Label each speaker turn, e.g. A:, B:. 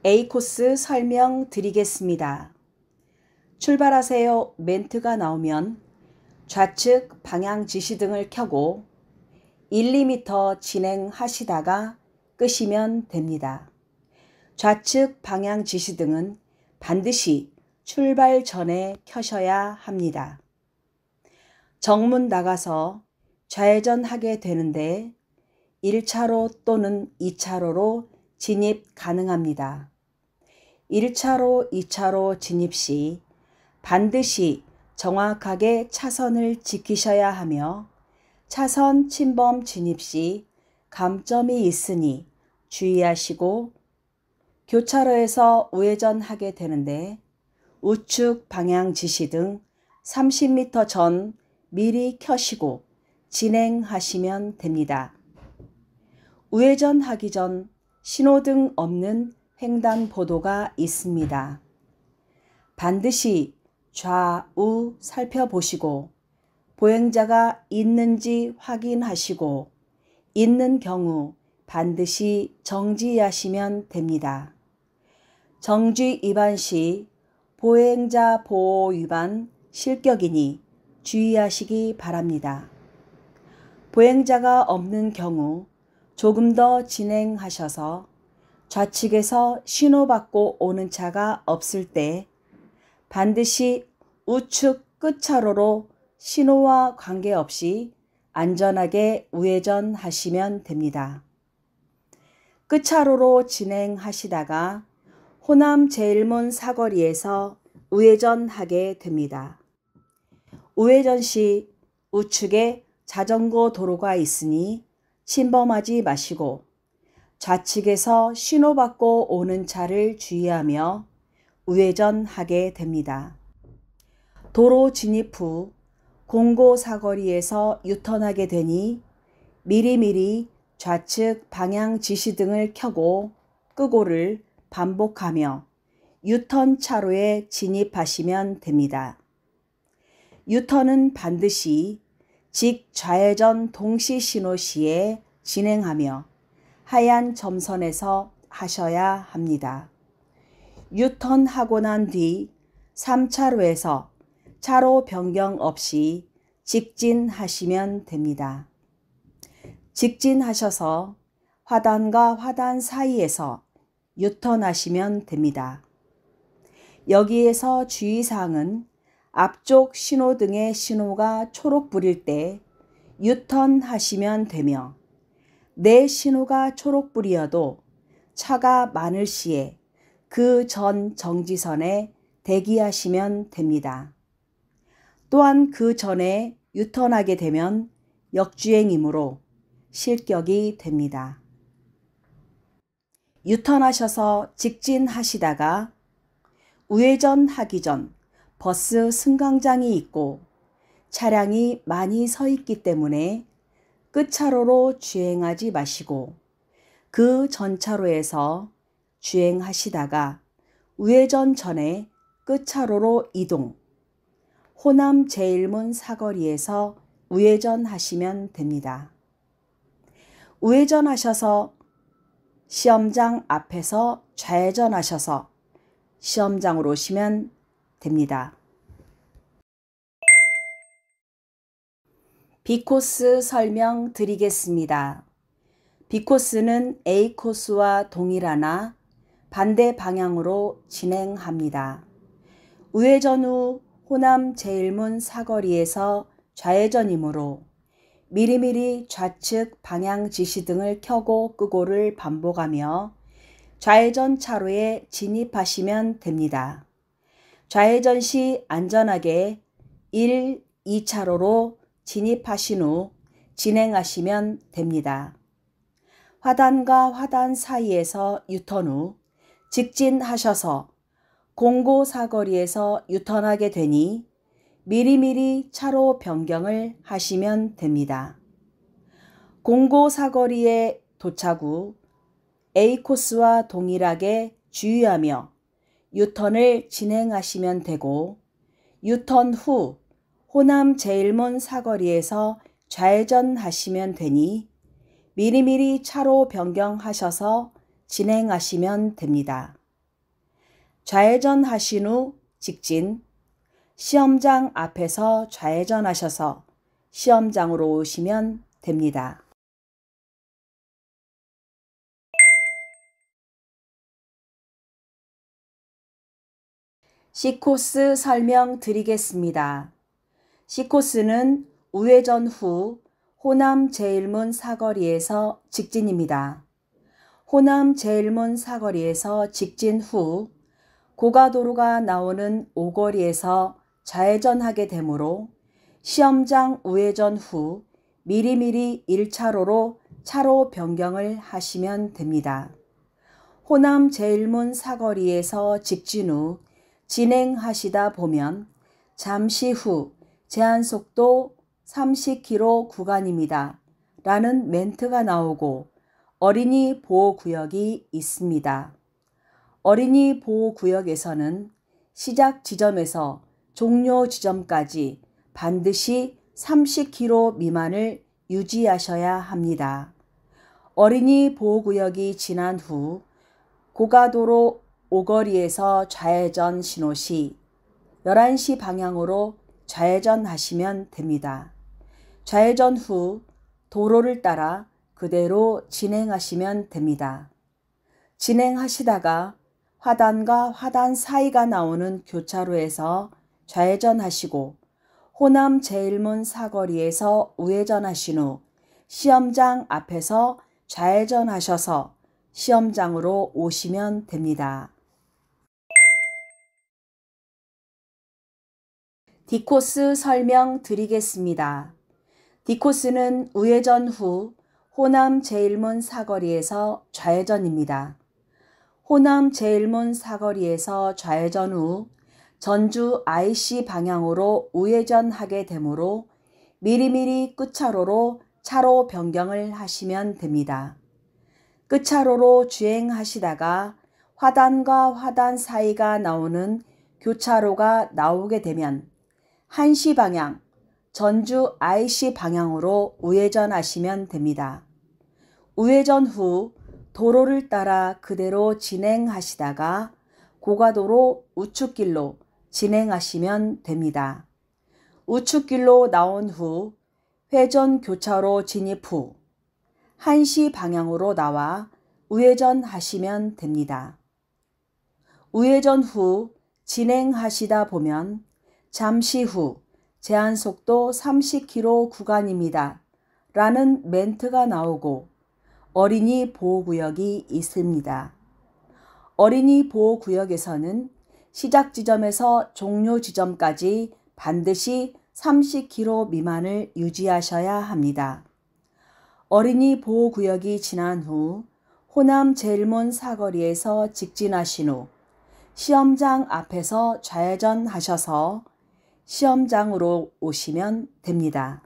A: A코스 설명 드리겠습니다. 출발하세요 멘트가 나오면 좌측 방향 지시등을 켜고 1, 2m 진행하시다가 끄시면 됩니다. 좌측 방향 지시등은 반드시 출발 전에 켜셔야 합니다. 정문 나가서 좌회전하게 되는데 1차로 또는 2차로로 진입 가능합니다. 1차로, 2차로 진입 시 반드시 정확하게 차선을 지키셔야 하며 차선 침범 진입 시 감점이 있으니 주의하시고 교차로에서 우회전하게 되는데 우측 방향 지시등 30m 전 미리 켜시고 진행하시면 됩니다. 우회전하기 전 신호등 없는 횡단보도가 있습니다. 반드시 좌우 살펴보시고 보행자가 있는지 확인하시고 있는 경우 반드시 정지하시면 됩니다. 정지 위반 시 보행자 보호 위반 실격이니 주의하시기 바랍니다. 보행자가 없는 경우 조금 더 진행하셔서 좌측에서 신호받고 오는 차가 없을 때 반드시 우측 끝차로로 신호와 관계없이 안전하게 우회전하시면 됩니다. 끝차로로 진행하시다가 호남 제1문 사거리에서 우회전하게 됩니다. 우회전 시 우측에 자전거 도로가 있으니 침범하지 마시고 좌측에서 신호받고 오는 차를 주의하며 우회전하게 됩니다. 도로 진입 후 공고 사거리에서 유턴하게 되니 미리미리 좌측 방향 지시등을 켜고 끄고를 반복하며 유턴 차로에 진입하시면 됩니다. 유턴은 반드시 직좌회전 동시 신호 시에 진행하며 하얀 점선에서 하셔야 합니다. 유턴하고 난 뒤 3차로에서 차로 변경 없이 직진하시면 됩니다. 직진하셔서 화단과 화단 사이에서 유턴하시면 됩니다. 여기에서 주의사항은 앞쪽 신호등의 신호가 초록불일 때 유턴하시면 되며 내 신호가 초록불이어도 차가 많을 시에 그 전 정지선에 대기하시면 됩니다. 또한 그 전에 유턴하게 되면 역주행이므로 실격이 됩니다. 유턴하셔서 직진하시다가 우회전하기 전 버스 승강장이 있고 차량이 많이 서 있기 때문에 끝차로로 주행하지 마시고 그 전차로에서 주행하시다가 우회전 전에 끝차로로 이동, 호남 제1문 사거리에서 우회전하시면 됩니다. 우회전하셔서 시험장 앞에서 좌회전하셔서 시험장으로 오시면 됩니다. B코스 설명 드리겠습니다. B코스는 A코스와 동일하나 반대 방향으로 진행합니다. 우회전 후 호남 제1문 사거리에서 좌회전이므로 미리미리 좌측 방향 지시등을 켜고 끄고를 반복하며 좌회전 차로에 진입하시면 됩니다. 좌회전 시 안전하게 1, 2차로로 진입하신 후 진행하시면 됩니다. 화단과 화단 사이에서 유턴 후 직진하셔서 공고 사거리에서 유턴하게 되니 미리미리 차로 변경을 하시면 됩니다. 공고 사거리에 도착 후 A코스와 동일하게 주의하며 유턴을 진행하시면 되고 유턴 후 호남 제1문 사거리에서 좌회전하시면 되니 미리미리 차로 변경하셔서 진행하시면 됩니다. 좌회전하신 후 직진, 시험장 앞에서 좌회전하셔서 시험장으로 오시면 됩니다. C코스 설명드리겠습니다. C코스는 우회전 후 호남 제1문 사거리에서 직진입니다. 호남 제1문 사거리에서 직진 후 고가도로가 나오는 오거리에서 좌회전하게 되므로 시험장 우회전 후 미리미리 1차로로 차로 변경을 하시면 됩니다. 호남 제1문 사거리에서 직진 후 진행하시다 보면 잠시 후 제한속도 30km 구간입니다. 라는 멘트가 나오고 어린이 보호구역이 있습니다. 어린이 보호구역에서는 시작 지점에서 종료 지점까지 반드시 30km 미만을 유지하셔야 합니다. 어린이 보호구역이 지난 후 고가도로 오거리에서 좌회전 신호 시 11시 방향으로 좌회전하시면 됩니다. 좌회전 후 도로를 따라 그대로 진행하시면 됩니다. 진행하시다가 화단과 화단 사이가 나오는 교차로에서 좌회전하시고 호남 제1문 사거리에서 우회전하신 후 시험장 앞에서 좌회전하셔서 시험장으로 오시면 됩니다. D코스 설명드리겠습니다. D코스는 우회전 후 호남 제1문 사거리에서 좌회전입니다. 호남 제1문 사거리에서 좌회전 후 전주 IC 방향으로 우회전하게 되므로 미리미리 끝차로로 차로 변경을 하시면 됩니다. 끝차로로 주행하시다가 화단과 화단 사이가 나오는 교차로가 나오게 되면 1시 방향, 전주 IC 방향으로 우회전하시면 됩니다. 우회전 후 도로를 따라 그대로 진행하시다가 고가도로 우측길로 진행하시면 됩니다. 우측길로 나온 후 회전 교차로 진입 후 1시 방향으로 나와 우회전하시면 됩니다. 우회전 후 진행하시다 보면 잠시 후 제한속도 30km 구간입니다. 라는 멘트가 나오고 어린이 보호구역이 있습니다. 어린이 보호구역에서는 시작 지점에서 종료 지점까지 반드시 30km 미만을 유지하셔야 합니다. 어린이 보호구역이 지난 후 호남 제1문 사거리에서 직진하신 후 시험장 앞에서 좌회전하셔서 시험장으로 오시면 됩니다.